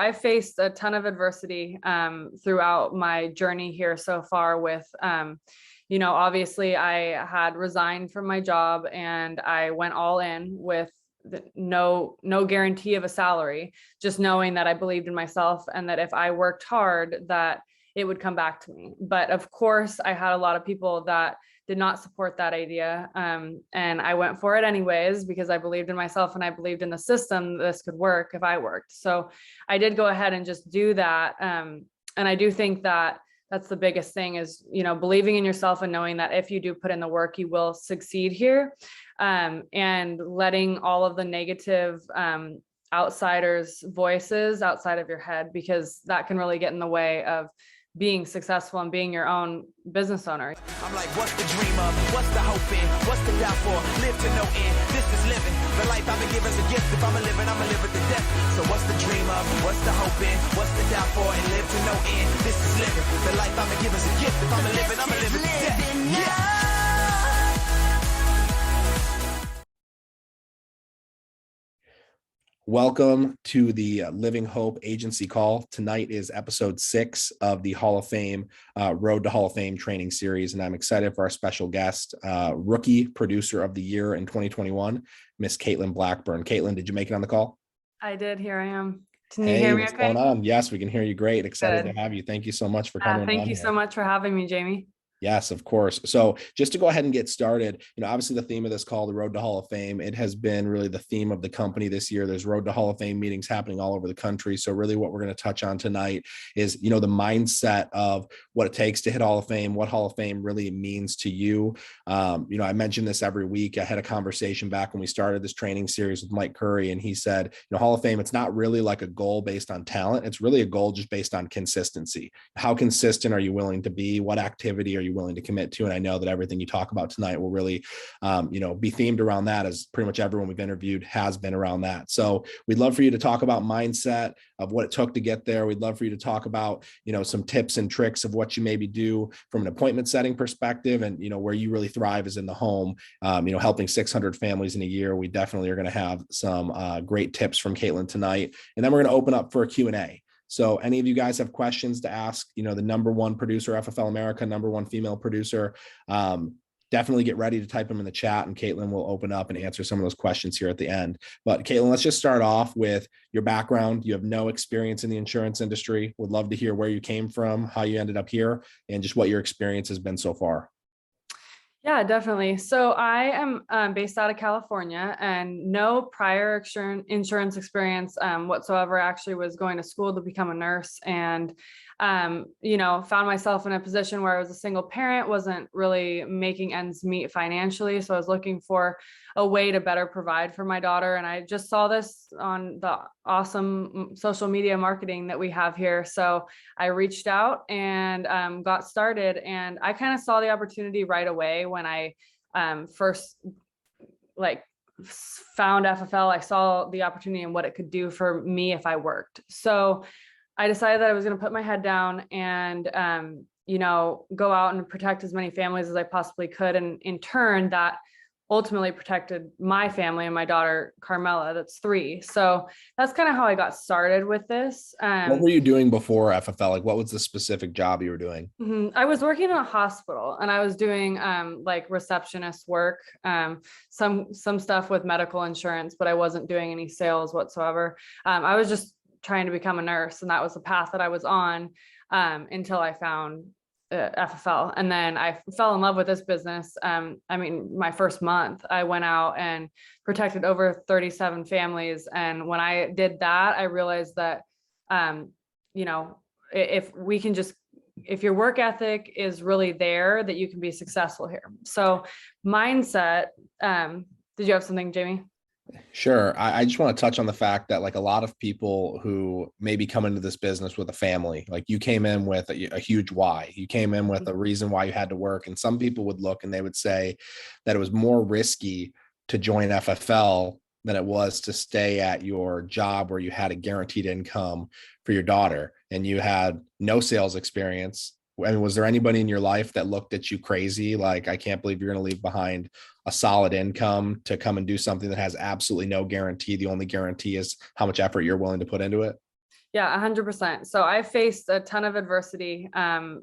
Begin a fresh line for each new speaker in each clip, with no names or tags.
I faced a ton of adversity throughout my journey here so far with, obviously I had resigned from my job and I went all in with no guarantee of a salary, just knowing that I believed in myself and that if I worked hard, that it would come back to me. But of course, I had a lot of people that did not support that idea. And I went for it anyways, because I believed in myself and I believed in the system that this could work if I worked. So I did go ahead and just do that. And I do think that that's the biggest thing is, believing in yourself and knowing that if you do put in the work, you will succeed here. And letting all of the negative outsiders' voices outside of your head, because that can really get in the way of being successful and being your own business owner.
I'm like, what's the dream of? What's the hope in? What's the die for? Live to no end. This is living. The life I've been given as a gift. If I'm a living, I'ma live it to death. So what's the dream of? What's the hope in? What's the die for? And live to no end. This is living. The life I've been given as a gift. If I'm a living, I'ma live it to death. Yeah.
Welcome to the Living Hope Agency Call. Tonight is episode 6 of the Hall of Fame, Road to Hall of Fame training series. And I'm excited for our special guest, Rookie Producer of the Year in 2021, Miss Katelyn Blackburn. Katelyn, did you make it on the call?
I did. Here I am. Can you hear me
what's
okay?
going on? Yes, we can hear you great. Excited
Good.
to have you. Thank you so much for coming on.
Thank you so much for having me, Jamie.
Yes, of course. So just to go ahead and get started, obviously the theme of this call, the Road to Hall of Fame, it has been really the theme of the company this year. There's Road to Hall of Fame meetings happening all over the country. So really what we're going to touch on tonight is, the mindset of what it takes to hit Hall of Fame, what Hall of Fame really means to you. I mention this every week. I had a conversation back when we started this training series with Mike Curry, and he said, Hall of Fame, it's not really like a goal based on talent. It's really a goal just based on consistency. How consistent are you willing to be? What activity are you willing to commit to? And I know that everything you talk about tonight will really, be themed around that, as pretty much everyone we've interviewed has been around that. So we'd love for you to talk about mindset of what it took to get there. We'd love for you to talk about, some tips and tricks of what you maybe do from an appointment setting perspective, and, where you really thrive is in the home, helping 600 families in a year. We definitely are going to have some great tips from Katelyn tonight. And then we're going to open up for a Q&A. So any of you guys have questions to ask, the number one producer, FFL America, number one female producer, definitely get ready to type them in the chat, and Katelyn will open up and answer some of those questions here at the end. But Katelyn, let's just start off with your background. You have no experience in the insurance industry. Would love to hear where you came from, how you ended up here, and just what your experience has been so far.
Yeah, definitely. So I am based out of California, and no prior insurance experience whatsoever. Actually was going to school to become a nurse, and found myself in a position where I was a single parent, wasn't really making ends meet financially. So I was looking for a way to better provide for my daughter. And I just saw this on the awesome social media marketing that we have here. So I reached out and got started, and I kind of saw the opportunity right away when I first found FFL. I saw the opportunity and what it could do for me if I worked. So I decided that I was going to put my head down and, go out and protect as many families as I possibly could. And in turn, that ultimately protected my family and my daughter, Carmela, that's 3. So that's kind of how I got started with this.
What were you doing before FFL? Like, what was the specific job you were doing?
I was working in a hospital, and I was doing receptionist work, some stuff with medical insurance, but I wasn't doing any sales whatsoever. I was just trying to become a nurse, and that was the path that I was on until I found FFL. And then I fell in love with this business. My first month, I went out and protected over 37 families. And when I did that, I realized that, if your work ethic is really there, that you can be successful here. So mindset, did you have something, Jamie?
Sure. I just want to touch on the fact that, like, a lot of people who maybe come into this business with a family, like you came in with a huge why. You came in with a reason why you had to work. And some people would look and they would say that it was more risky to join FFL than it was to stay at your job where you had a guaranteed income for your daughter and you had no sales experience. I mean, was there anybody in your life that looked at you crazy? Like, I can't believe you're going to leave behind a solid income to come and do something that has absolutely no guarantee. The only guarantee is how much effort you're willing to put into it.
Yeah, 100%. So I faced a ton of adversity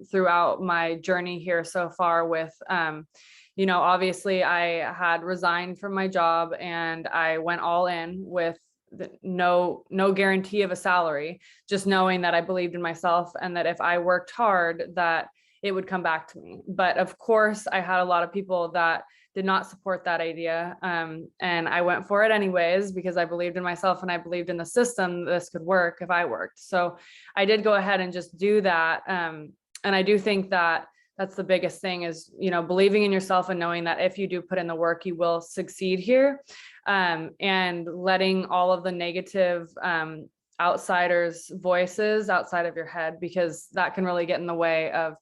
throughout my journey here so far with, obviously I had resigned from my job and I went all in with no guarantee of a salary, just knowing that I believed in myself and that if I worked hard, that it would come back to me. But of course, I had a lot of people that did not support that idea. And I went for it anyways, because I believed in myself and I believed in the system that this could work if I worked. So I did go ahead and just do that. And I do think that that's the biggest thing is, believing in yourself and knowing that if you do put in the work, you will succeed here. And letting all of the negative outsiders' voices outside of your head, because that can really get in the way of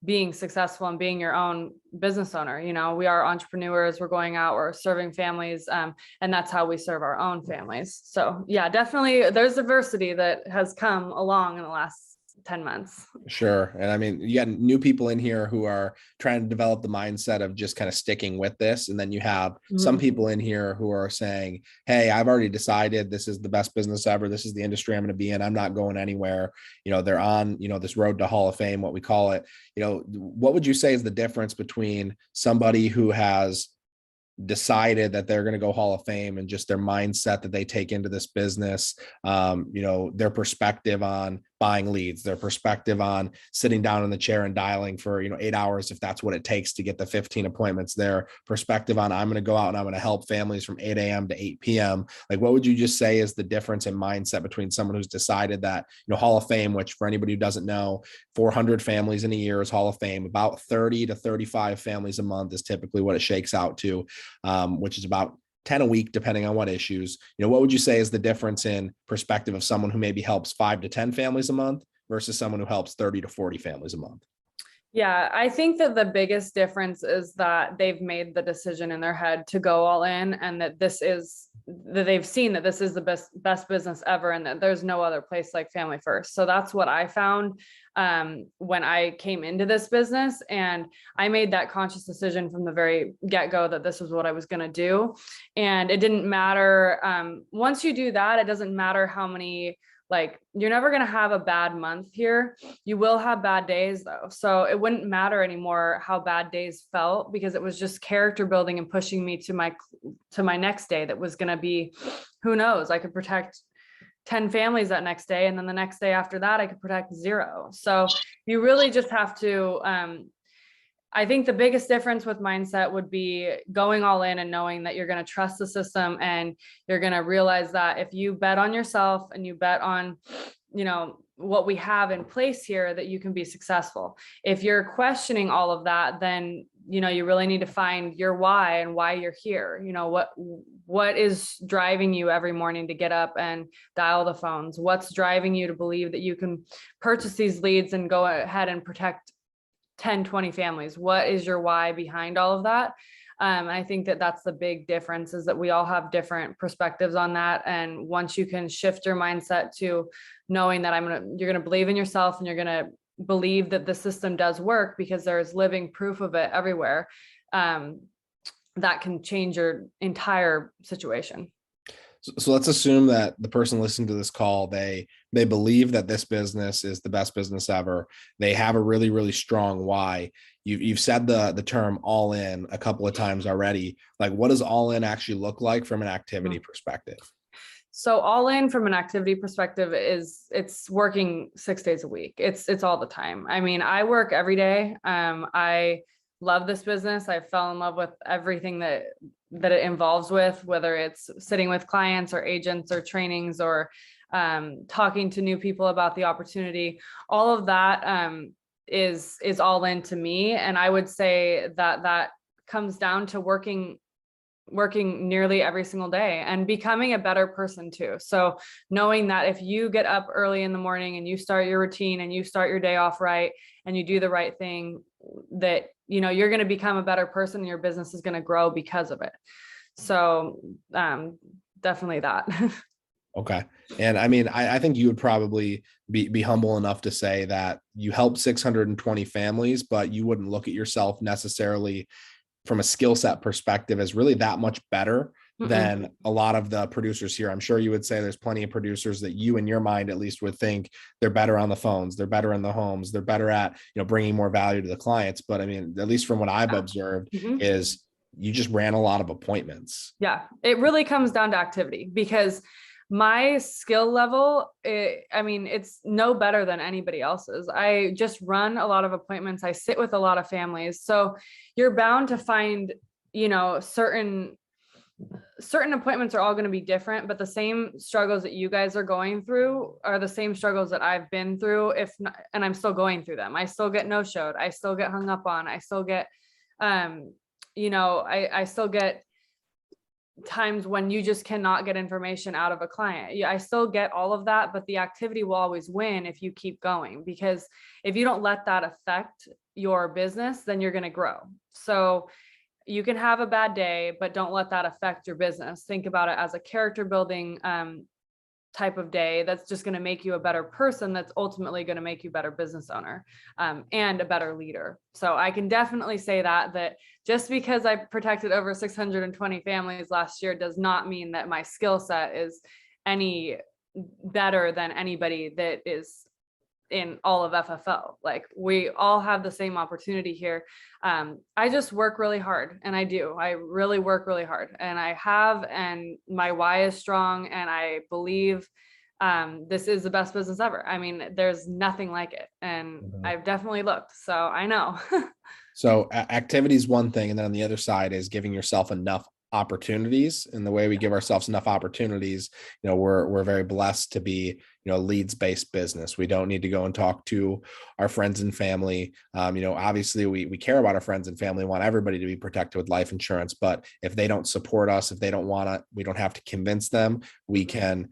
being successful and being your own business owner. We are entrepreneurs, we're going out, we're serving families, and that's how we serve our own families. So yeah, definitely there's adversity that has come along in the last 10 months.
Sure. And I mean, you got new people in here who are trying to develop the mindset of just kind of sticking with this. And then you have some people in here who are saying, hey, I've already decided this is the best business ever. This is the industry I'm going to be in. I'm not going anywhere. They're on, this road to Hall of Fame, what we call it. What would you say is the difference between somebody who has decided that they're going to go Hall of Fame and just their mindset that they take into this business, their perspective on buying leads, their perspective on sitting down in the chair and dialing for, 8 hours, if that's what it takes to get the 15 appointments, their perspective on I'm going to go out and I'm going to help families from 8 a.m. to 8 p.m. Like, what would you just say is the difference in mindset between someone who's decided that, Hall of Fame, which for anybody who doesn't know, 400 families in a year is Hall of Fame, about 30 to 35 families a month is typically what it shakes out to, which is about 10 a week, depending on what issues. What would you say is the difference in perspective of someone who maybe helps 5 to 10 families a month versus someone who helps 30 to 40 families a month?
Yeah, I think that the biggest difference is that they've made the decision in their head to go all in, and that they've seen that this is the best business ever, and that there's no other place like Family First. So that's what I found when I came into this business, and I made that conscious decision from the very get-go that this was what I was going to do. And it didn't matter. Once you do that, it doesn't matter how many, you're never going to have a bad month here. You will have bad days though. So it wouldn't matter anymore how bad days felt, because it was just character building and pushing me to my next day. That was going to be, who knows, I could protect 10 families that next day. And then the next day after that, I could protect 0. So you really just have to, I think the biggest difference with mindset would be going all in and knowing that you're going to trust the system, and you're going to realize that if you bet on yourself and you bet on, what we have in place here, that you can be successful. If you're questioning all of that, then, you really need to find your why and why you're here. What is driving you every morning to get up and dial the phones? What's driving you to believe that you can purchase these leads and go ahead and protect 10, 20 families? What is your why behind all of that? I think that that's the big difference, is that we all have different perspectives on that. And once you can shift your mindset to knowing that you're going to believe in yourself, and you're going to believe that the system does work, because there's living proof of it everywhere, that can change your entire situation.
So let's assume that the person listening to this call, they believe that this business is the best business ever. They have a really, really strong why. You've said the term all in a couple of times already. Like, what does all in actually look like from an activity perspective?
So all in from an activity perspective it's working 6 days a week. It's all the time. I mean, I work every day. I love this business. I fell in love with everything that it involves with, whether it's sitting with clients or agents or trainings or talking to new people about the opportunity. All of that is all in to me. And I would say that comes down to working nearly every single day and becoming a better person too. So knowing that if you get up early in the morning and you start your routine and you start your day off right and you do the right thing, that you're going to become a better person, and your business is going to grow because of it. So definitely that.
Okay. And I mean, I think you would probably be humble enough to say that you helped 620 families, but you wouldn't look at yourself necessarily from a skill set perspective as really that much better than a lot of the producers here. I'm sure you would say there's plenty of producers that you, in your mind at least, would think they're better on the phones, they're better in the homes, they're better at, bringing more value to the clients. But I mean, at least from what I've observed is you just ran a lot of appointments.
Yeah, it really comes down to activity, because my skill level, it's no better than anybody else's. I just run a lot of appointments. I sit with a lot of families. So you're bound to find, certain appointments are all going to be different, but the same struggles that you guys are going through are the same struggles that I've been through, and I'm still going through them. I still get no-showed. I still get hung up on. I still get, I still get times when you just cannot get information out of a client. Yeah, I still get all of that, but the activity will always win if you keep going, because if you don't let that affect your business, then you're going to grow. So you can have a bad day, but don't let that affect your business. Think about it as a character building type of day that's just going to make you a better person, that's ultimately going to make you a better business owner and a better leader. So I can definitely say that just because I protected over 620 families last year does not mean that my skill set is any better than anybody that is in all of FFO. Like, we all have the same opportunity here. I just work really hard, and I really work really hard, and and my why is strong, and I believe this is the best business ever. I mean, there's nothing like it, and I've definitely looked, so I know.
So activity is one thing, and then on the other side is giving yourself enough opportunities. And the way we give ourselves enough opportunities, we're very blessed to be leads-based business. We don't need to go and talk to our friends and family. Obviously we care about our friends and family, want everybody to be protected with life insurance, but if they don't support us, if they don't want to, we don't have to convince them. We can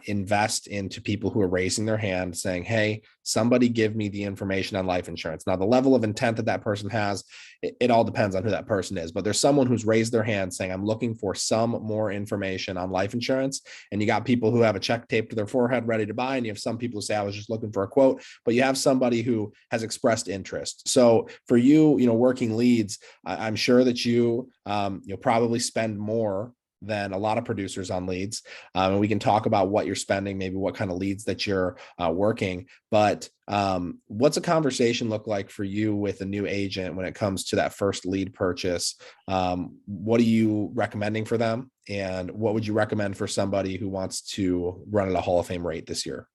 invest into people who are raising their hand saying, hey, somebody give me the information on life insurance. Now, the level of intent that person has, it all depends on who that person is, but there's someone who's raised their hand saying, I'm looking for some more information on life insurance. And you got people who have a check taped to their forehead ready to buy, and you have some people who say, I was just looking for a quote, but you have somebody who has expressed interest. So for you, working leads, I'm sure that you'll probably spend more than a lot of producers on leads. And we can talk about what you're spending, maybe what kind of leads that you're working. But what's a conversation look like for you with a new agent when it comes to that first lead purchase? What are you recommending for them? And what would you recommend for somebody who wants to run at a Hall of Fame rate this year?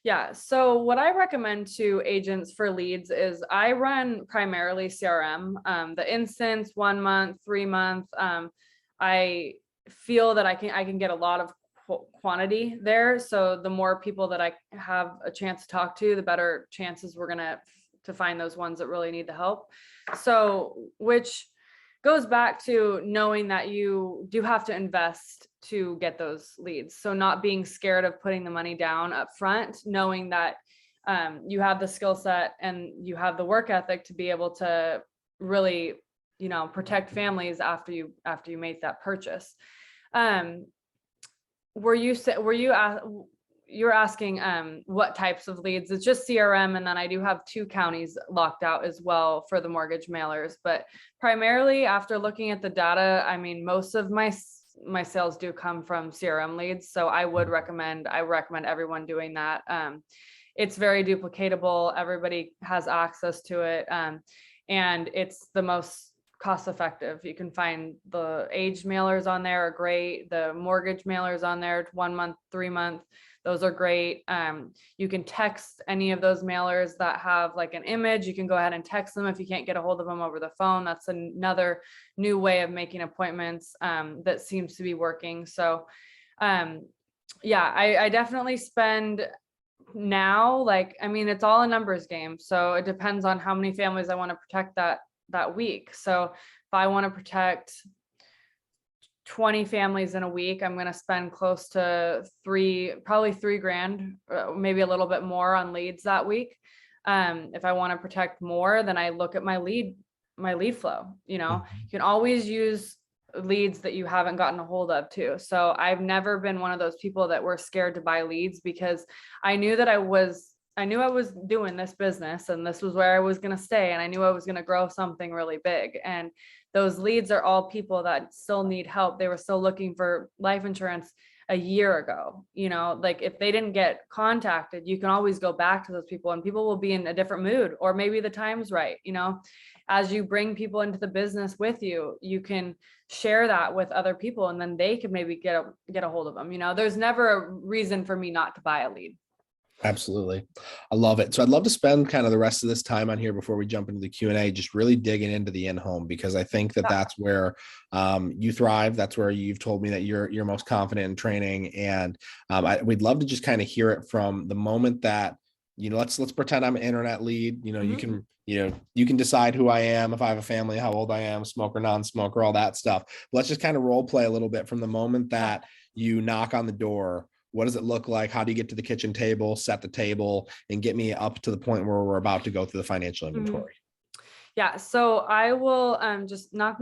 Yeah. So what I recommend to agents for leads is I run primarily CRM, the instance, 1 month, 3 month. I feel that I can get a lot of quantity there. So the more people that I have a chance to talk to, the better chances we're going to find those ones that really need the help. So, which goes back to knowing that you do have to invest to get those leads. So not being scared of putting the money down up front, knowing that you have the skill set and you have the work ethic to be able to really, protect families after you make that purchase. You're asking what types of leads? It's just CRM, and then I do have 2 counties locked out as well for the mortgage mailers. But primarily, after looking at the data, I mean, most of my sales do come from CRM leads. So I recommend everyone doing that. It's very duplicatable. Everybody has access to it, and it's the most cost effective. You can find the age mailers on there are great. The mortgage mailers on there, 1 month, 3 month, those are great. You can text any of those mailers that have like an image. You can go ahead and text them if you can't get a hold of them over the phone. That's another new way of making appointments that seems to be working. So yeah, I definitely spend now, it's all a numbers game. So it depends on how many families I want to protect that week. So if I want to protect 20 families in a week, I'm going to spend close to probably $3,000, maybe a little bit more on leads that week. If I want to protect more, then I look at my lead flow. You can always use leads that you haven't gotten a hold of too. So I've never been one of those people that were scared to buy leads, because I knew that I was I knew I was doing this business and this was where I was going to stay. And I knew I was going to grow something really big. And those leads are all people that still need help. They were still looking for life insurance a year ago. Like if they didn't get contacted, you can always go back to those people and people will be in a different mood, or maybe the time's right. As you bring people into the business with you, you can share that with other people and then they can maybe get a hold of them. There's never a reason for me not to buy a lead.
Absolutely. I love it. So I'd love to spend kind of the rest of this time on here before we jump into the Q&A, just really digging into the in-home, because I think that that's where you thrive. That's where you've told me that you're most confident in training. And we'd love to just kind of hear it from the moment that, let's pretend I'm an internet lead. You can decide who I am, if I have a family, how old I am, smoker, non-smoker, all that stuff. Let's just kind of role play a little bit from the moment that you knock on the door. What does it look like? How do you get to the kitchen table, set the table, and get me up to the point where we're about to go through the financial inventory?
Yeah. So I will just knock.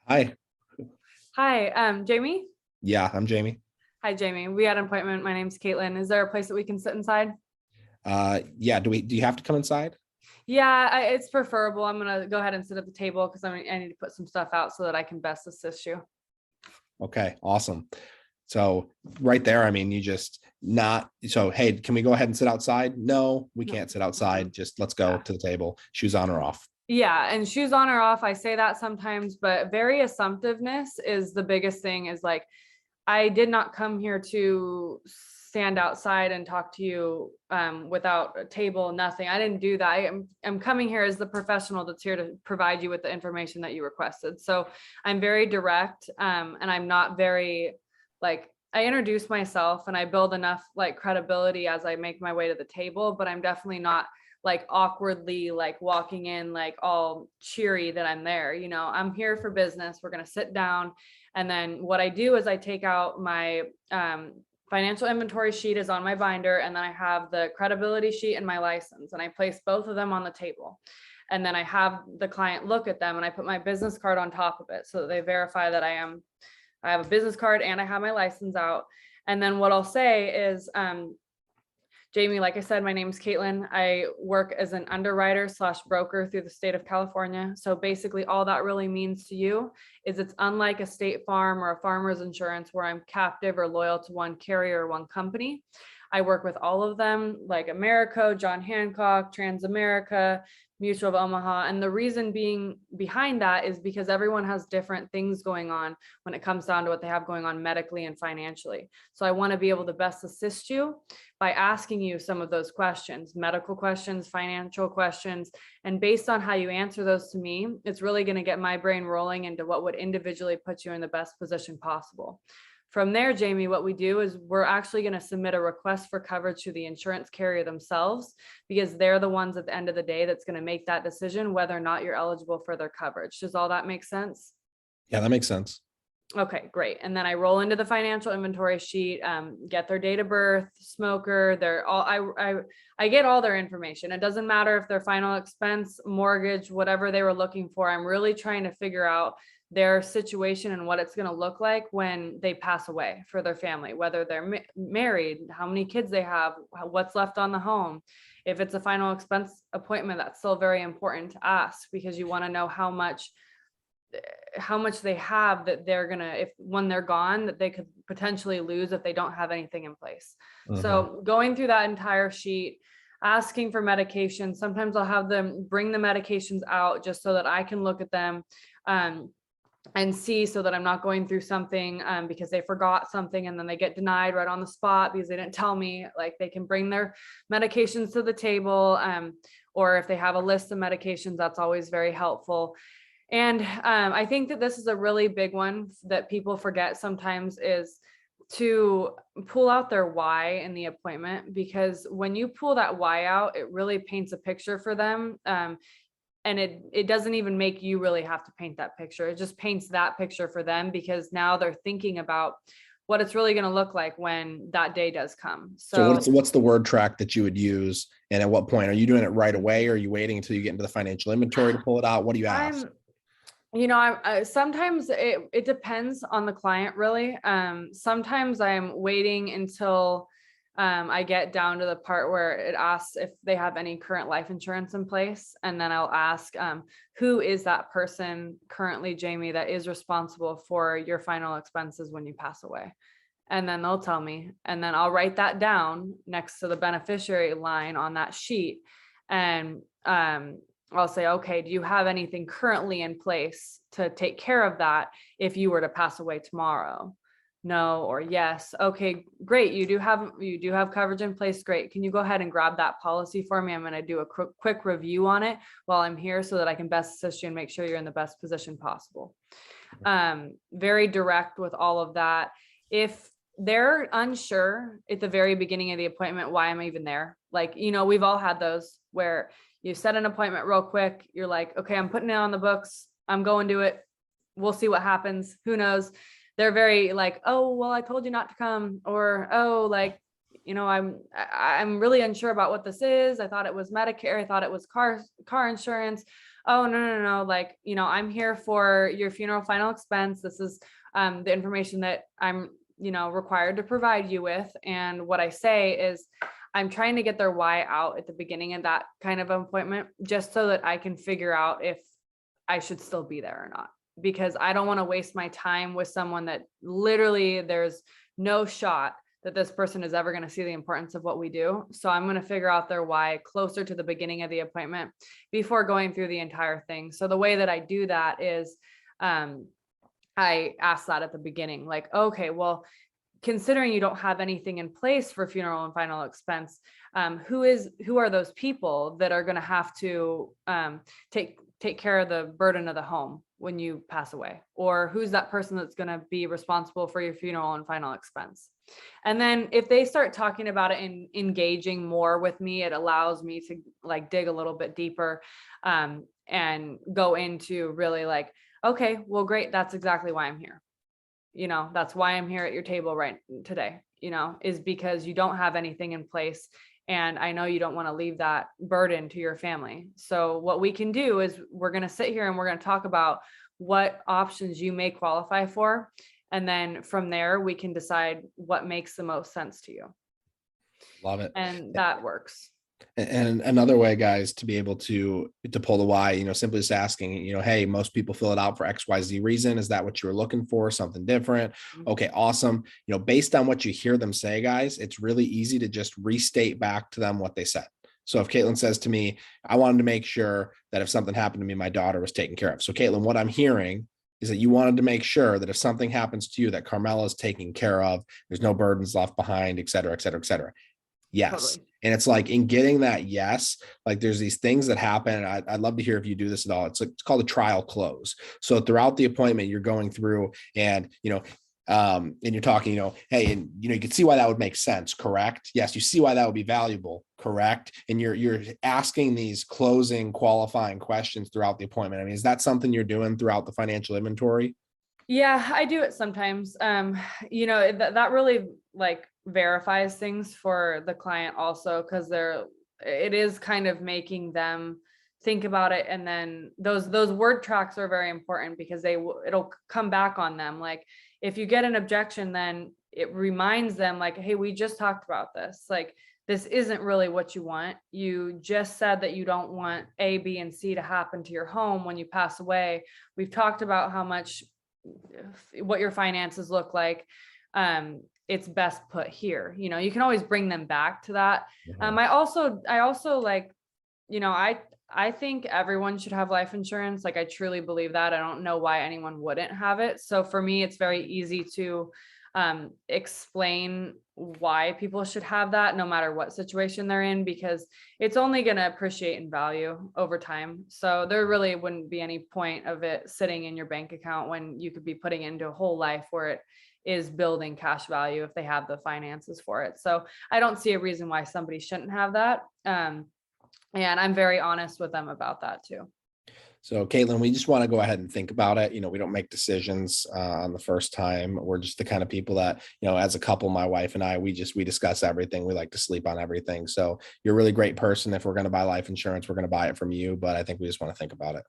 Hi.
Hi, Jamie?
Yeah, I'm Jamie.
Hi, Jamie. We had an appointment. My name's Katelyn. Is there a place that we can sit inside?
Yeah. Do you have to come inside?
Yeah, it's preferable. I'm going to go ahead and sit at the table because I need to put some stuff out so that I can best assist you.
Okay, awesome. So right there, you just hey, can we go ahead and sit outside? No, we can't sit outside. Just let's go to the table. Shoes on or off?
Yeah. And shoes on or off. I say that sometimes, but very assumptiveness is the biggest thing. Is like, I did not come here to stand outside and talk to you without a table, nothing. I didn't do that. I'm coming here as the professional that's here to provide you with the information that you requested. So I'm very direct and I'm not very I introduce myself and I build enough credibility as I make my way to the table, but I'm definitely not awkwardly walking in all cheery that I'm there. I'm here for business. We're going to sit down. And then what I do is I take out my financial inventory sheet is on my binder. And then I have the credibility sheet and my license, and I place both of them on the table. And then I have the client look at them and I put my business card on top of it so that they verify that I have a business card and I have my license out. And then what I'll say is, Jamie, like I said, my name is Katelyn. I work as an underwriter / broker through the state of California. So basically all that really means to you is it's unlike a State Farm or a Farmer's Insurance where I'm captive or loyal to one carrier or one company. I work with all of them, like Americo, John Hancock, Transamerica, Mutual of Omaha. And the reason being behind that is because everyone has different things going on when it comes down to what they have going on medically and financially. So I want to be able to best assist you by asking you some of those questions, medical questions, financial questions. And based on how you answer those to me, it's really going to get my brain rolling into what would individually put you in the best position possible. From there, Jamie, what we do is we're actually going to submit a request for coverage to the insurance carrier themselves, because they're the ones at the end of the day that's going to make that decision whether or not you're eligible for their coverage. Does all that make sense?
Yeah, that makes sense.
Okay, great. And then I roll into the financial inventory sheet, get their date of birth, smoker, I get all their information. It doesn't matter if their final expense, mortgage, whatever they were looking for. I'm really trying to figure out their situation and what it's going to look like when they pass away for their family, whether they're married, how many kids they have, what's left on the home. If it's a final expense appointment, that's still very important to ask, because you want to know how much they have that they're going to, if when they're gone, that they could potentially lose if they don't have anything in place. Mm-hmm. So going through that entire sheet, asking for medications. Sometimes I'll have them bring the medications out just so that I can look at them and see, so that I'm not going through something because they forgot something and then they get denied right on the spot because they didn't tell me. Like, they can bring their medications to the table, or if they have a list of medications, that's always very helpful. And I think that this is a really big one that people forget sometimes, is to pull out their why in the appointment, because when you pull that why out, it really paints a picture for them. And it doesn't even make you really have to paint that picture. It just paints that picture for them, because now they're thinking about what it's really going to look like when that day does come. So
what's the word track that you would use? And at what point are you doing it right away? Or are you waiting until you get into the financial inventory to pull it out? What do you ask?
Sometimes it depends on the client, really. Sometimes I'm waiting until I get down to the part where it asks if they have any current life insurance in place. And then I'll ask, who is that person currently, Jamie, that is responsible for your final expenses when you pass away? And then they'll tell me, and then I'll write that down next to the beneficiary line on that sheet. And I'll say, okay, do you have anything currently in place to take care of that if you were to pass away tomorrow? No or yes. Okay, great. You do have coverage in place. Great. Can you go ahead and grab that policy for me? I'm going to do a quick review on it while I'm here so that I can best assist you and make sure you're in the best position possible. Very direct with all of that. If they're unsure at the very beginning of the appointment, why I'm even there. Like, we've all had those where you set an appointment real quick. You're like, okay, I'm putting it on the books. I'm going to it. We'll see what happens. Who knows? They're very like, oh, well, I told you not to come, or, oh, like, I'm really unsure about what this is. I thought it was Medicare. I thought it was car insurance. Oh, no. Like, I'm here for your funeral final expense. This is the information that I'm, required to provide you with. And what I say is I'm trying to get their why out at the beginning of that kind of appointment, just so that I can figure out if I should still be there or not, because I don't want to waste my time with someone that literally there's no shot that this person is ever going to see the importance of what we do. So I'm going to figure out their why closer to the beginning of the appointment before going through the entire thing. So the way that I do that is, I ask that at the beginning, like, okay, well, considering you don't have anything in place for funeral and final expense, who are those people that are going to have to take care of the burden of the home when you pass away? Or who's that person that's going to be responsible for your funeral and final expense? And then if they start talking about it and engaging more with me, it allows me to like dig a little bit deeper and go into really like, okay, well, great. That's exactly why I'm here. That's why I'm here at your table right today, is because you don't have anything in place. And I know you don't want to leave that burden to your family. So what we can do is we're going to sit here and we're going to talk about what options you may qualify for. And then from there, we can decide what makes the most sense to you.
Love it.
And that works.
And another way, guys, to be able to pull the why, simply just asking, hey, most people fill it out for XYZ reason. Is that what you were looking for? Something different? Okay, awesome. Based on what you hear them say, guys, it's really easy to just restate back to them what they said. So if Katelyn says to me, I wanted to make sure that if something happened to me, my daughter was taken care of. So Katelyn, what I'm hearing is that you wanted to make sure that if something happens to you, that Carmela is taken care of. There's no burdens left behind, et cetera, et cetera, et cetera. Yes. Totally. And it's like in getting that yes, like there's these things that happen. And I'd love to hear if you do this at all. It's called a trial close. So throughout the appointment, you're going through and, and you're talking, hey, and you can see why that would make sense. Correct. Yes. You see why that would be valuable. Correct. And you're asking these closing qualifying questions throughout the appointment. I mean, is that something you're doing throughout the financial inventory?
Yeah, I do it sometimes. That really like verifies things for the client also, because it is kind of making them think about it. And then those word tracks are very important because it'll come back on them. Like if you get an objection, then it reminds them like, hey, we just talked about this. Like this isn't really what you want. You just said that you don't want A, B, and C to happen to your home when you pass away. We've talked about what your finances look like. It's best put here. You can always bring them back to that. Mm-hmm. I also like, I think everyone should have life insurance. Like I truly believe that. I don't know why anyone wouldn't have it. So for me, it's very easy to explain why people should have that no matter what situation they're in, because it's only going to appreciate in value over time. So there really wouldn't be any point of it sitting in your bank account when you could be putting it into a whole life where it is building cash value if they have the finances for it. So I don't see a reason why somebody shouldn't have that. And I'm very honest with them about that too.
So Katelyn, we just want to go ahead and think about it. We don't make decisions on the first time. We're just the kind of people that, as a couple, my wife and I, we discuss everything. We like to sleep on everything. So you're a really great person. If we're going to buy life insurance, we're going to buy it from you. But I think we just want to think about it.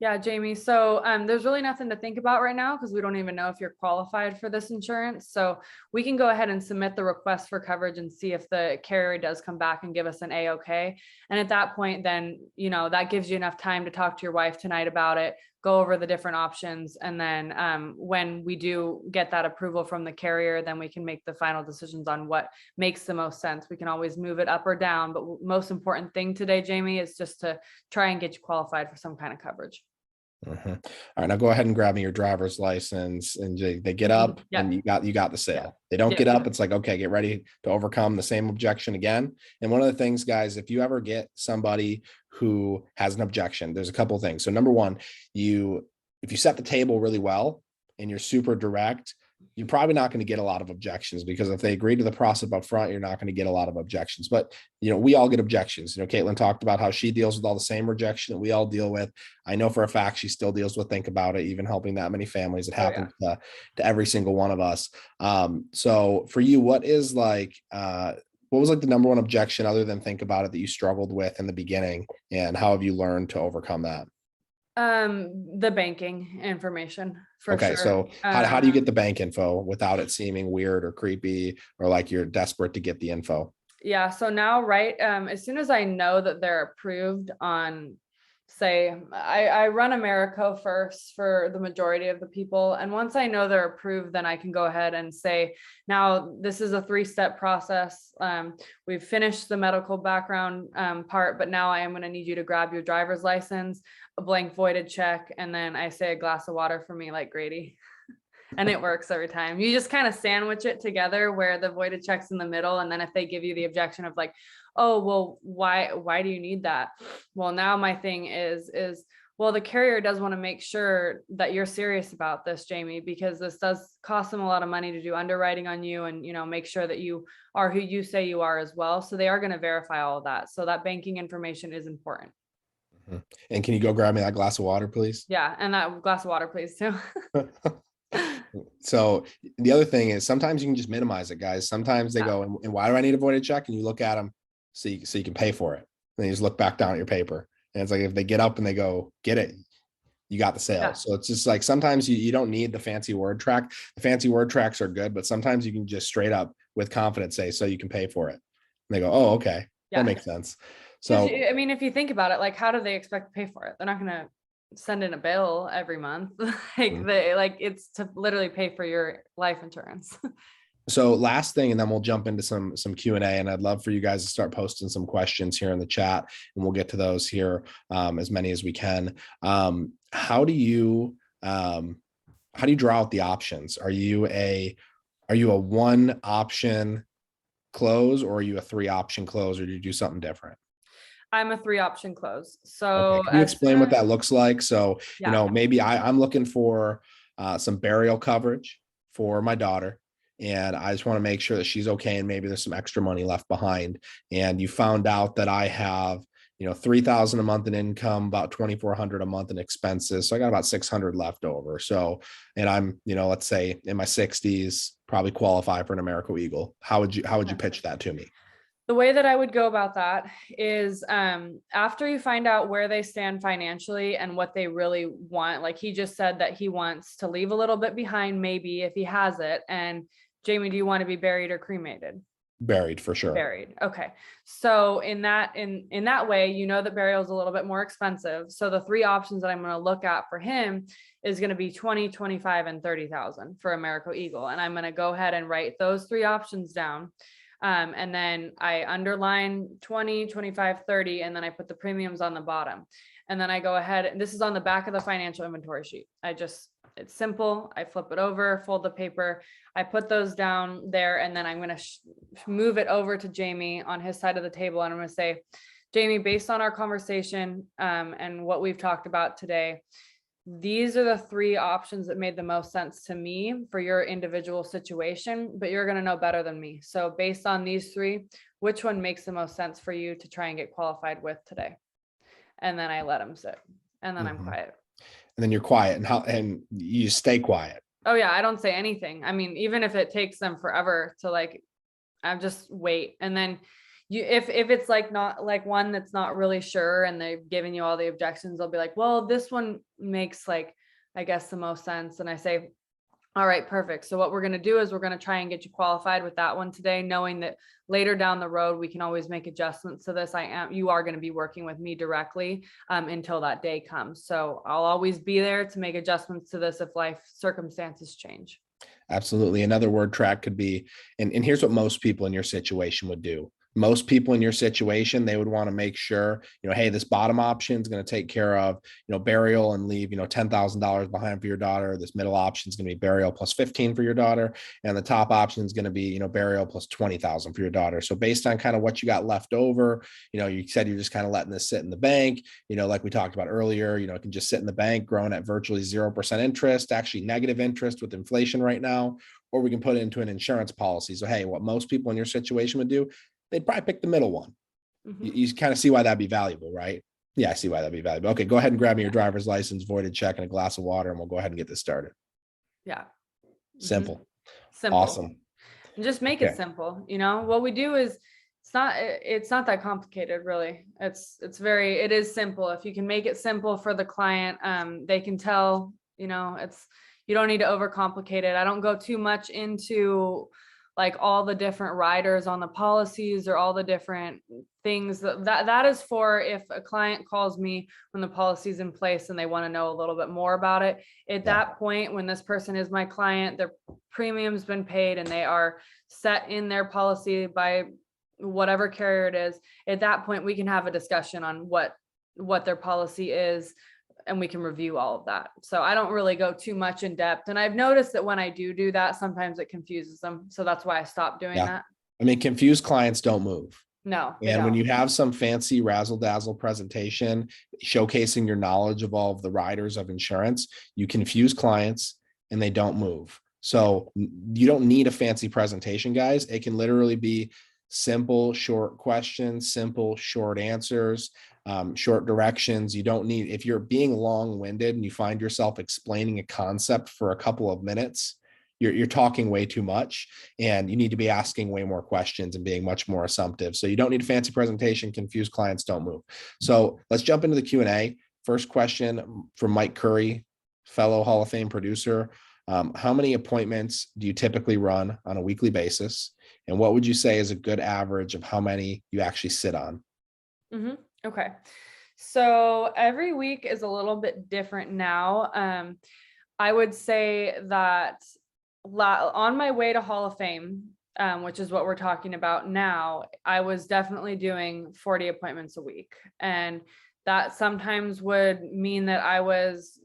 Yeah, Jamie. So there's really nothing to think about right now because we don't even know if you're qualified for this insurance. So we can go ahead and submit the request for coverage and see if the carrier does come back and give us an A-OK. And at that point, then, that gives you enough time to talk to your wife tonight about it, go over the different options. And then when we do get that approval from the carrier, then we can make the final decisions on what makes the most sense. We can always move it up or down. But most important thing today, Jamie, is just to try and get you qualified for some kind of coverage.
Mhm. All right, now go ahead and grab me your driver's license, and they get up
Yep.
and you got the sale.
Yep.
They don't
Yep.
get up, it's like, okay, get ready to overcome the same objection again. And one of the things, guys, if you ever get somebody who has an objection, there's a couple of things. So number one, if you set the table really well and you're super direct, you're probably not going to get a lot of objections, because if they agree to the process up front, you're not going to get a lot of objections. But we all get objections. Katelyn talked about how she deals with all the same rejection that we all deal with. I know for a fact she still deals with think about it, even helping that many families. It happens to every single one of us. So for you, what was like the number one objection other than think about it that you struggled with in the beginning, and how have you learned to overcome that?
The banking information for
Okay,
sure.
so how do you get the bank info without it seeming weird or creepy or like you're desperate to get the info?
Yeah, so now, right, as soon as I know that they're approved on, say, I run Americo first for the majority of the people. And once I know they're approved, then I can go ahead and say, now this is a 3-step process. We've finished the medical background part, but now I am going to need you to grab your driver's license, a blank voided check, and then I say a glass of water for me, like Grady. And it works every time. You just kind of sandwich it together where the voided check's in the middle. And then if they give you the objection of like, oh, well, why do you need that? Well, now my thing is, well, the carrier does want to make sure that you're serious about this, Jamie, because this does cost them a lot of money to do underwriting on you and, make sure that you are who you say you are as well. So they are going to verify all of that. So that banking information is important.
Mhm. And can you go grab me that glass of water, please?
Yeah. And that glass of water, please, too.
So the other thing is sometimes you can just minimize it, guys. Sometimes they go, and why do I need a voided check? And you look at them so you can pay for it. And then you just look back down at your paper. And it's like, if they get up and they go, get it, you got the sale.
Yeah.
So it's just like, sometimes you don't need the fancy word track. The fancy word tracks are good, but sometimes you can just straight up with confidence say, so you can pay for it. And they go, oh, okay.
Yeah.
That makes sense. So,
I mean, if you think about it, like, how do they expect to pay for it? They're not going to send in a bill every month. It's to literally pay for your life insurance.
So last thing, and then we'll jump into some Q&A, and I'd love for you guys to start posting some questions here in the chat, and we'll get to those here, as many as we can. How do you draw out the options? Are you a 1 option close, or are you a 3 option close, or do you do something different?
I'm a 3 option close. So
okay. Can you explain what that looks like? So, maybe I'm looking for some burial coverage for my daughter, and I just want to make sure that she's okay. And maybe there's some extra money left behind. And you found out that I have, $3,000 a month in income, about $2,400 a month in expenses. So I got about $600 left over. So, and I'm, let's say in my 60s, probably qualify for an American Eagle. How would you pitch that to me?
The way that I would go about that is after you find out where they stand financially and what they really want, like he just said that he wants to leave a little bit behind, maybe if he has it. And Jamie, do you want to be buried or cremated?
Buried, for sure.
Buried. Okay. So in that way, that burial is a little bit more expensive. So the 3 options that I'm going to look at for him is going to be 20, 25, and 30,000 for American Eagle. And I'm going to go ahead and write those 3 options down. And then I underline 20, 25, 30, and then I put the premiums on the bottom. And then I go ahead, and this is on the back of the financial inventory sheet. It's simple. I flip it over, fold the paper. I put those down there, and then I'm going to move it over to Jamie on his side of the table. And I'm going to say, Jamie, based on our conversation and what we've talked about today, these are the 3 options that made the most sense to me for your individual situation, but you're going to know better than me. So based on these 3, which one makes the most sense for you to try and get qualified with today? And then I let him sit, and then I'm quiet.
And then you're quiet, and you stay quiet.
Oh yeah. I don't say anything. I mean, even if it takes them forever to I just wait. And then, if it's like not like one that's not really sure and they've given you all the objections, they'll be like, well, this one makes like, I guess the most sense. And I say, all right, perfect. So what we're going to do is we're going to try and get you qualified with that one today, knowing that later down the road, we can always make adjustments to this. You are going to be working with me directly until that day comes. So I'll always be there to make adjustments to this if life circumstances change.
Absolutely. Another word track could be, and here's what most people in your situation would do. Most people in your situation, they would want to make sure, hey, this bottom option is going to take care of, burial and leave, $10,000 behind for your daughter. This middle option is going to be burial plus 15 for your daughter. And the top option is going to be, burial plus 20,000 for your daughter. So based on kind of what you got left over, you said you're just kind of letting this sit in the bank, like we talked about earlier, it can just sit in the bank, growing at virtually 0% interest, actually negative interest with inflation right now, or we can put it into an insurance policy. So, hey, what most people in your situation would do, they'd probably pick the middle one.
Mm-hmm.
You kind of see why that'd be valuable, right? Yeah, I see why that'd be valuable. Okay, go ahead and grab me your driver's license, voided check, and a glass of water, and we'll go ahead and get this started.
Yeah.
Simple.
Mm-hmm. Simple.
Awesome.
And just make it simple. What we do is it's not that complicated, really. It is simple. If you can make it simple for the client, they can tell, you don't need to overcomplicate it. I don't go too much into like all the different riders on the policies or all the different things that is for if a client calls me when the policy's in place and they want to know a little bit more about it. At that point, when this person is my client, their premium's been paid and they are set in their policy by whatever carrier it is. At that point, we can have a discussion on what their policy is, and we can review all of that. So I don't really go too much in depth. And I've noticed that when I do that, sometimes it confuses them. So that's why I stopped doing that.
I mean, confused clients don't move.
No.
And when you have some fancy razzle dazzle presentation showcasing your knowledge of all of the riders of insurance, you confuse clients and they don't move. So you don't need a fancy presentation, guys. It can literally be simple, short questions, simple, short answers, short directions. You don't need, if you're being long-winded and you find yourself explaining a concept for a couple of minutes, you're talking way too much, and you need to be asking way more questions and being much more assumptive. So you don't need a fancy presentation. Confused clients don't move. So let's jump into the Q&A. First question from Mike Curry, fellow Hall of Fame producer. How many appointments do you typically run on a weekly basis? And what would you say is a good average of how many you actually sit on?
Mm-hmm. Okay. So every week is a little bit different now. I would say that on my way to Hall of Fame, which is what we're talking about now, I was definitely doing 40 appointments a week. And that sometimes would mean that I was,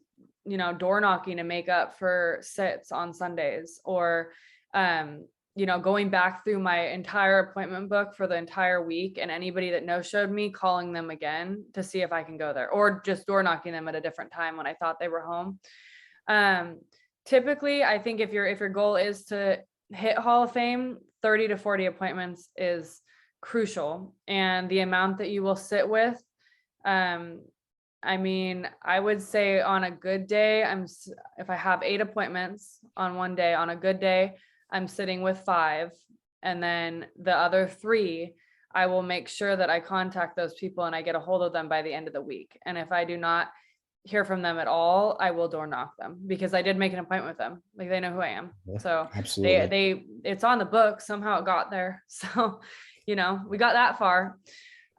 door knocking to make up for sits on Sundays, or, going back through my entire appointment book for the entire week, and anybody that no-showed me, calling them again to see if I can go there, or just door knocking them at a different time when I thought they were home. Typically, I think if your goal is to hit Hall of Fame, 30 to 40 appointments is crucial. And the amount that you will sit with, I would say on a good day, if I have 8 appointments on one day, on a good day, I'm sitting with 5. And then the other 3, I will make sure that I contact those people and I get a hold of them by the end of the week. And if I do not hear from them at all, I will door knock them, because I did make an appointment with them. Like, they know who I am. So
absolutely,
it's on the book. Somehow it got there. So, we got that far.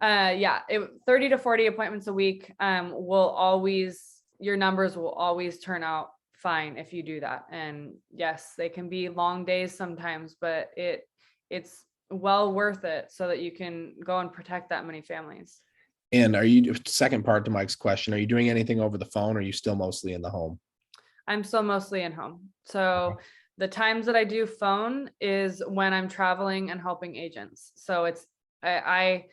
30 to 40 appointments a week. Your numbers will always turn out fine if you do that. And yes, they can be long days sometimes, but it's well worth it so that you can go and protect that many families.
And second part to Mike's question, are you doing anything over the phone, or are you still mostly in the home?
I'm still mostly in home. So the times that I do phone is when I'm traveling and helping agents. So I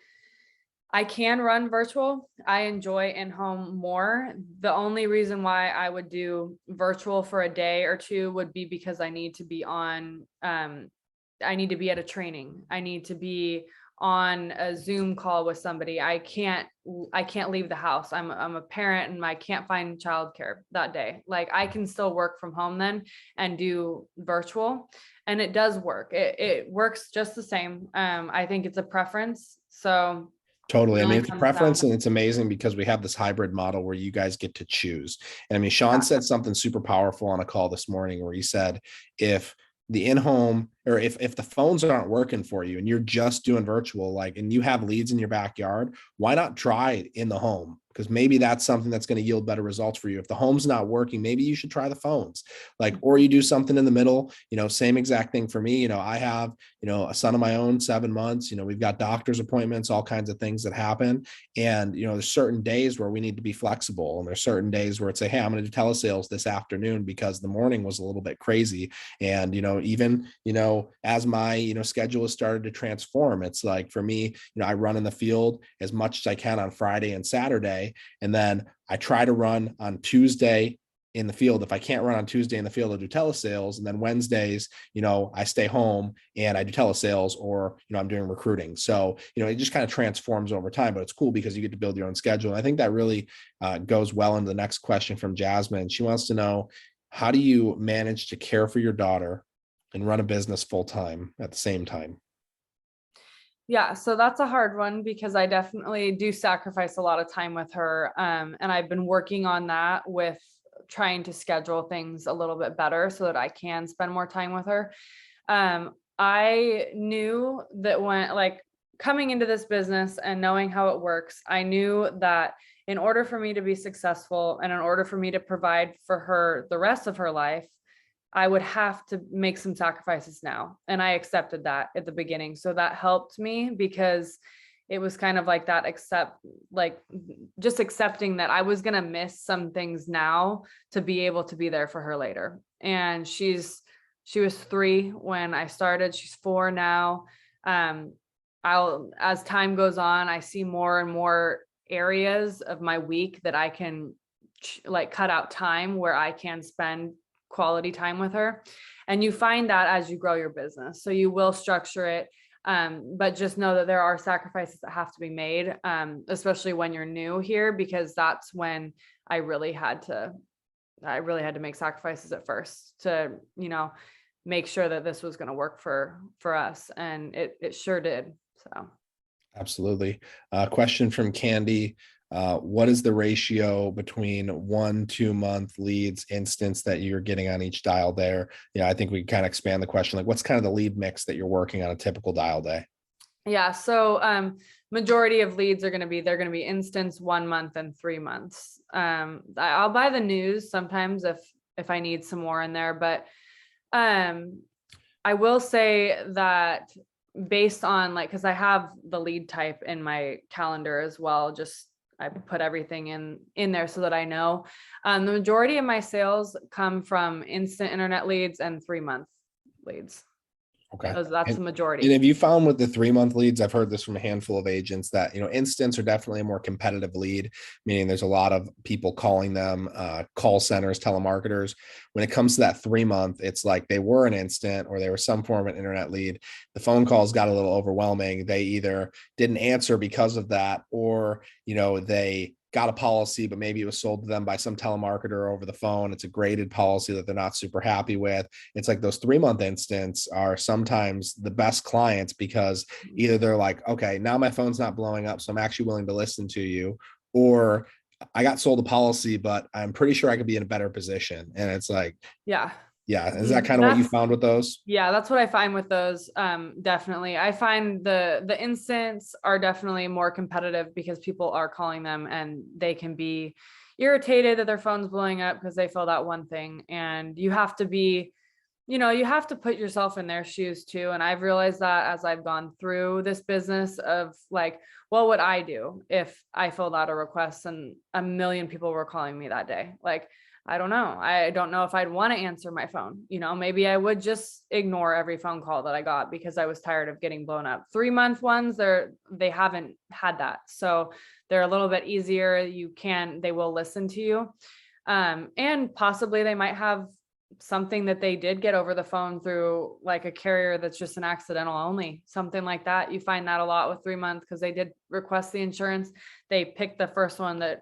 can run virtual. I enjoy in-home more. The only reason why I would do virtual for a day or two would be because I need to be at a training. I need to be on a Zoom call with somebody. I can't leave the house. I'm a parent and I can't find childcare that day. Like I can still work from home then and do virtual, and it does work. It works just the same. I think it's a preference. So
Totally. I
really
mean, it's a
comes
preference,
down.
and it's amazing because we have this hybrid model where you guys get to choose. And I mean, Sean
Yeah.
said something super powerful on a call this morning where he said, if the in-home or if the phones aren't working for you and you're just doing virtual, like, and you have leads in your backyard, why not try it in the home? Because maybe that's something that's going to yield better results for you. If the home's not working, maybe you should try the phones, like, or you do something in the middle, same exact thing for me. I have, a son of my own, 7 months, we've got doctor's appointments, all kinds of things that happen. And, there's certain days where we need to be flexible. And there's certain days where it's hey, I'm going to do telesales this afternoon because the morning was a little bit crazy. And, even, as my, schedule has started to transform, it's like for me, I run in the field as much as I can on Friday and Saturday. And then I try to run on Tuesday in the field. If I can't run on Tuesday in the field, I do telesales. And then Wednesdays, I stay home and I do telesales, or, I'm doing recruiting. So, it just kind of transforms over time, but it's cool because you get to build your own schedule. And I think that really goes well into the next question from Jasmine. She wants to know, how do you manage to care for your daughter and run a business full time at the same time?
Yeah, so that's a hard one because I definitely do sacrifice a lot of time with her. And I've been working on that with trying to schedule things a little bit better so that I can spend more time with her. I knew that when, like, coming into this business and knowing how it works, I knew that in order for me to be successful and in order for me to provide for her the rest of her life, I would have to make some sacrifices now. And I accepted that at the beginning. So that helped me because it was kind of like that, just accepting that I was going to miss some things now to be able to be there for her later. And she was 3 when I started. She's 4 now. As time goes on, I see more and more areas of my week that I can cut out time where I can spend quality time with her. And you find that as you grow your business. So you will structure it. But just know that there are sacrifices that have to be made, especially when you're new here, because that's when I really had to make sacrifices at first to, make sure that this was going to work for us. And it sure did. So.
Absolutely. Question from Candy. What is the ratio between 1-2 month leads instance that you're getting on each dial there? I think we kind of expand the question. Like, what's kind of the lead mix that you're working on a typical dial day?
Yeah. So, majority of leads they're going to be instance 1 month and 3 months. I'll buy the news sometimes if I need some more in there, but, I will say that based on cause I have the lead type in my calendar as well, I put everything in there so that I know. The majority of my sales come from instant internet leads and 3-month leads.
Okay.
That's the majority.
And have you found with the 3-month leads, I've heard this from a handful of agents that, instants are definitely a more competitive lead, meaning there's a lot of people calling them, call centers, telemarketers. When it comes to that 3-month, it's like they were an instant or they were some form of an internet lead. The phone calls got a little overwhelming. They either didn't answer because of that, or, they got a policy, but maybe it was sold to them by some telemarketer over the phone. It's a graded policy that they're not super happy with. It's like those 3-month instants are sometimes the best clients because either they're like, okay, now my phone's not blowing up, so I'm actually willing to listen to you, or I got sold a policy, but I'm pretty sure I could be in a better position. And it's like,
yeah.
Is that kind of what you found with those?
Yeah, that's what I find with those. Definitely. I find the instants are definitely more competitive because people are calling them and they can be irritated that their phone's blowing up because they filled out one thing. And you have to be, you have to put yourself in their shoes too. And I've realized that as I've gone through this business of what would I do if I filled out a request and 1 million people were calling me that day? I don't know. I don't know if I'd want to answer my phone. Maybe I would just ignore every phone call that I got because I was tired of getting blown up. 3-month ones, they haven't had that. So they're a little bit easier. They will listen to you. And possibly they might have something that they did get over the phone through like a carrier that's just an accidental only, something like that. You find that a lot with 3 months because they did request the insurance. They picked the first one that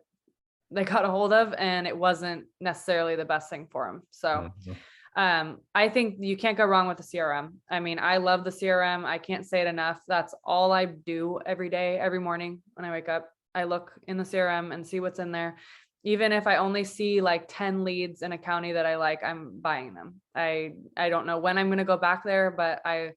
they got a hold of, and it wasn't necessarily the best thing for them. So I think you can't go wrong with the CRM. I mean, I love the CRM. I can't say it enough. That's all I do every day, every morning when I wake up. I look in the CRM and see what's in there. Even if I only see like 10 leads in a county that I like, I'm buying them. I don't know when I'm going to go back there, but I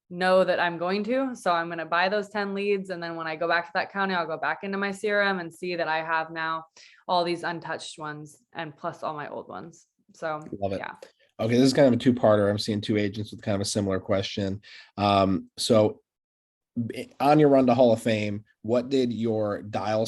know that I'm going to. So I'm going to buy those 10 leads. And then when I go back to that county, I'll go back into my CRM and see that I have now all these untouched ones and plus all my old ones. So
love it.
Yeah.
Okay, this is kind of a two-parter. I'm seeing two agents with kind of a similar question. So on your run to Hall of Fame, what did your dial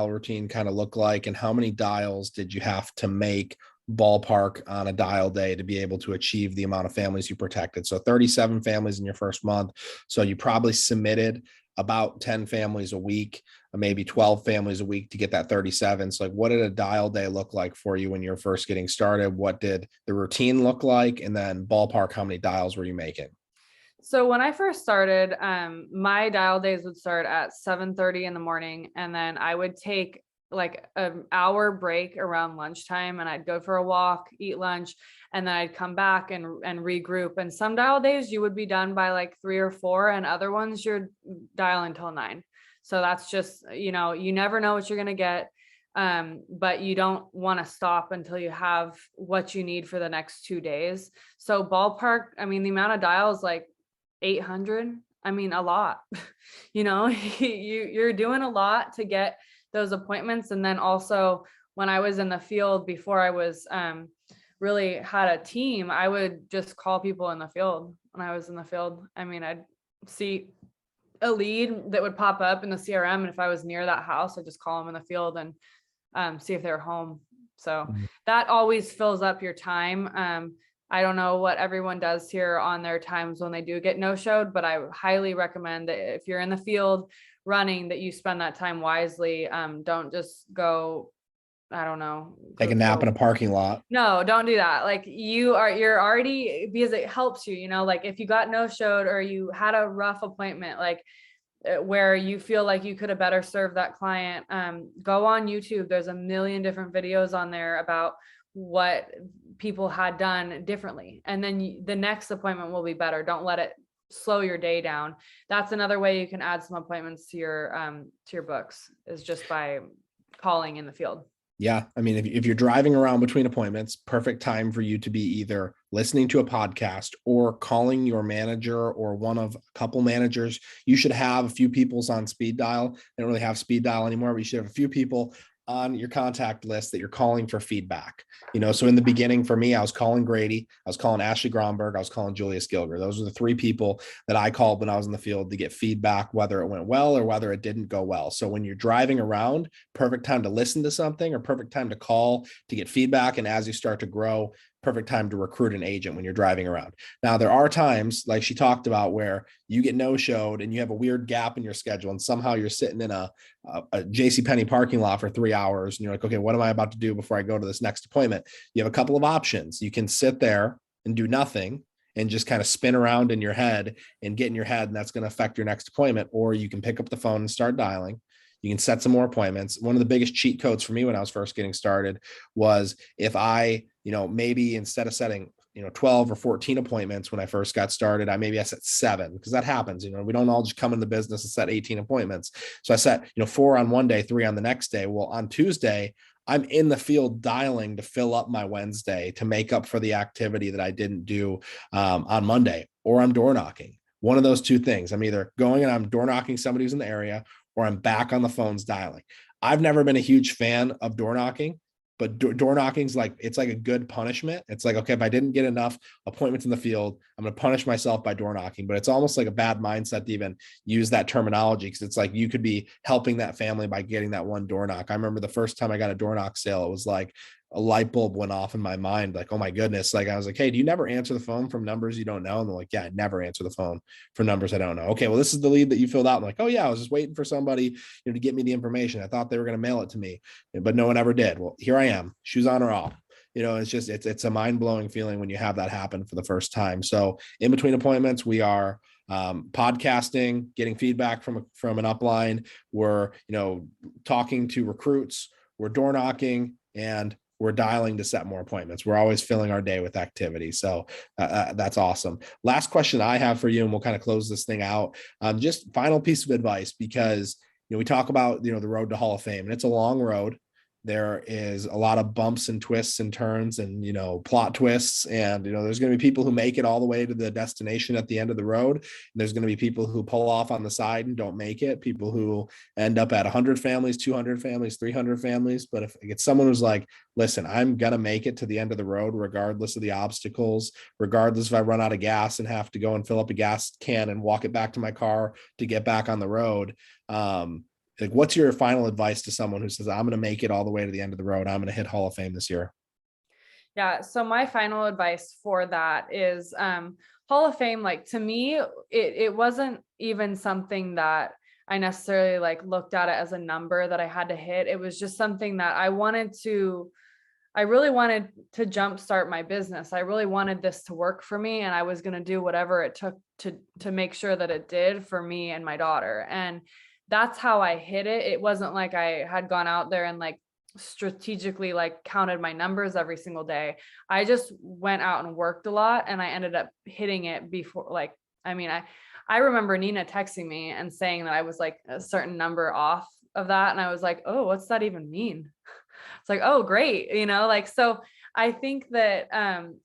routine kind of look like? And how many dials did you have to make ballpark on a dial day to be able to achieve the amount of families you protected? So 37 families in your first month. So you probably submitted about 10 families a week, maybe 12 families a week to get that 37. So like, what did a dial day look like for you when you're first getting started? What did the routine look like? And then ballpark, how many dials were you making?
So when I first started, my dial days would start at 7:30 in the morning. And then I would take like an hour break around lunchtime, and I'd go for a walk, eat lunch, and then I'd come back and regroup. And some dial days you would be done by like 3 or 4, and other ones you're dialing until 9. So that's just, you know, you never know what you're going to get. But you don't want to stop until you have what you need for the next 2 days. So ballpark, I mean, the amount of dials, like 800, I mean, a lot, you know, you're doing a lot to get those appointments. And then also when I was in the field before I was, really had a team, I would just call people in the field when I was in the field. I mean, I'd see a lead that would pop up in the CRM. And if I was near that house, I'd just call them in the field and see if they're home. So that always fills up your time. I don't know what everyone does here on their times when they do get no-showed, but I highly recommend that if you're in the field running, that you spend that time wisely. Don't just go, I don't know,
Take a nap in a parking lot.
No, don't do that. Like you're already, because it helps you, you know, like if you got no-showed or you had a rough appointment, like where you feel like you could have better served that client, go on YouTube. There's a million different videos on there about what people had done differently. And then the next appointment will be better. Don't let it slow your day down. That's another way you can add some appointments to your books, is just by calling in the field.
Yeah. I mean, if you're driving around between appointments, perfect time for you to be either listening to a podcast or calling your manager or one of a couple managers. You should have a few people's on speed dial. They don't really have speed dial anymore, but you should have a few people on your contact list that you're calling for feedback. You know, so in the beginning for me, I was calling Grady, I was calling Ashley Gromberg, I was calling Julius Gilger. Those were the 3 people that I called when I was in the field to get feedback, whether it went well or whether it didn't go well. So when you're driving around, perfect time to listen to something or perfect time to call to get feedback. And as you start to grow, perfect time to recruit an agent when you're driving around. Now, there are times like she talked about where you get no-showed and you have a weird gap in your schedule and somehow you're sitting in a JCPenney parking lot for 3 hours and you're like, okay, what am I about to do before I go to this next appointment? You have a couple of options. You can sit there and do nothing and just kind of spin around in your head and get in your head, and that's going to affect your next appointment. Or you can pick up the phone and start dialing. You can set some more appointments. One of the biggest cheat codes for me when I was first getting started was if I, maybe instead of setting, 12 or 14 appointments when I first got started, I set 7, because that happens. We don't all just come in the business and set 18 appointments. So I set, 4 on one day, 3 on the next day. Well, on Tuesday, I'm in the field dialing to fill up my Wednesday to make up for the activity that I didn't do on Monday, or I'm door knocking. One of those 2 things. I'm either going and I'm door knocking somebody who's in the area, or I'm back on the phones dialing. I've never been a huge fan of door knocking, but door knocking's it's like a good punishment. It's like, okay, if I didn't get enough appointments in the field, I'm going to punish myself by door knocking. But it's almost like a bad mindset to even use that terminology, because it's like you could be helping that family by getting that one door knock. I remember the first time I got a door knock sale, it was like a light bulb went off in my mind. Like, oh my goodness. Like I was like, hey, do you never answer the phone from numbers you don't know? And they're like, yeah, I never answer the phone for numbers I don't know. Okay, well, this is the lead that you filled out. I'm like, oh yeah, I was just waiting for somebody, to get me the information. I thought they were going to mail it to me, but no one ever did. Well, here I am, shoes on or off. it's a mind-blowing feeling when you have that happen for the first time. So in between appointments, we are podcasting, getting feedback from an upline. We're, talking to recruits, we're door knocking, and we're dialing to set more appointments. We're always filling our day with activity. So that's awesome. Last question I have for you, and we'll kind of close this thing out. Just final piece of advice, because, we talk about, the road to Hall of Fame, and it's a long road. There is a lot of bumps and twists and turns and, plot twists. And, there's going to be people who make it all the way to the destination at the end of the road. And there's going to be people who pull off on the side and don't make it, people who end up at 100 families, 200 families, 300 families. But if it's someone who's like, listen, I'm going to make it to the end of the road, regardless of the obstacles, regardless if I run out of gas and have to go and fill up a gas can and walk it back to my car to get back on the road. Like, what's your final advice to someone who says, I'm going to make it all the way to the end of the road, I'm going to hit Hall of Fame this year?
Yeah. So my final advice for that is Hall of Fame, like, to me, it wasn't even something that I necessarily like looked at it as a number that I had to hit. It was just something that I really wanted to jumpstart my business. I really wanted this to work for me, and I was going to do whatever it took to make sure that it did for me and my daughter. And that's how I hit it. It wasn't like I had gone out there and like strategically like counted my numbers every single day. I just went out and worked a lot, and I ended up hitting it before. Like, I remember Nina texting me and saying that I was like a certain number off of that. And I was like, oh, what's that even mean? It's like, oh, great. So I think that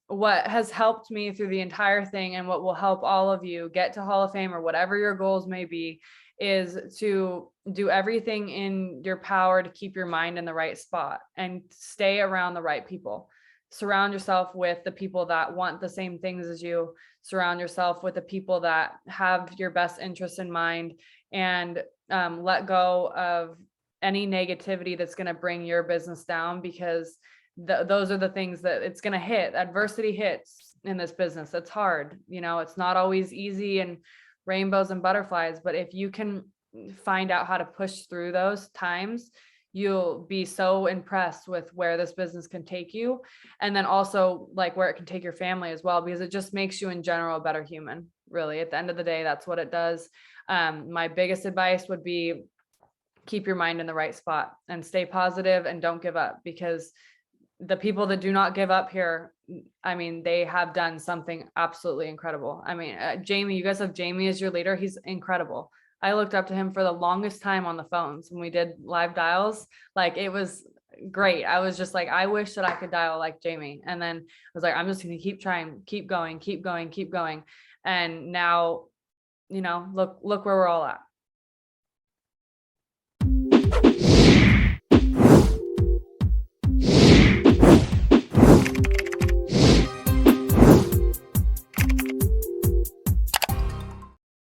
what has helped me through the entire thing, and what will help all of you get to Hall of Fame or whatever your goals may be, is to do everything in your power to keep your mind in the right spot and stay around the right people. Surround yourself with the people that want the same things as you. Surround yourself with the people that have your best interests in mind, and let go of any negativity that's going to bring your business down, because those are the things that it's going to hit. Adversity hits in this business. It's hard. It's not always easy and rainbows and butterflies, but if you can find out how to push through those times, you'll be so impressed with where this business can take you. And then also like where it can take your family as well, because it just makes you in general a better human. Really, at the end of the day, that's what it does. My biggest advice would be keep your mind in the right spot and stay positive and don't give up, because the people that do not give up here, they have done something absolutely incredible. Jamie, you guys have Jamie as your leader. He's incredible. I looked up to him for the longest time on the phones when we did live dials. Like, it was great. I was just like, I wish that I could dial like Jamie. And then I was like, I'm just going to keep trying, keep going. And now, look where we're all at.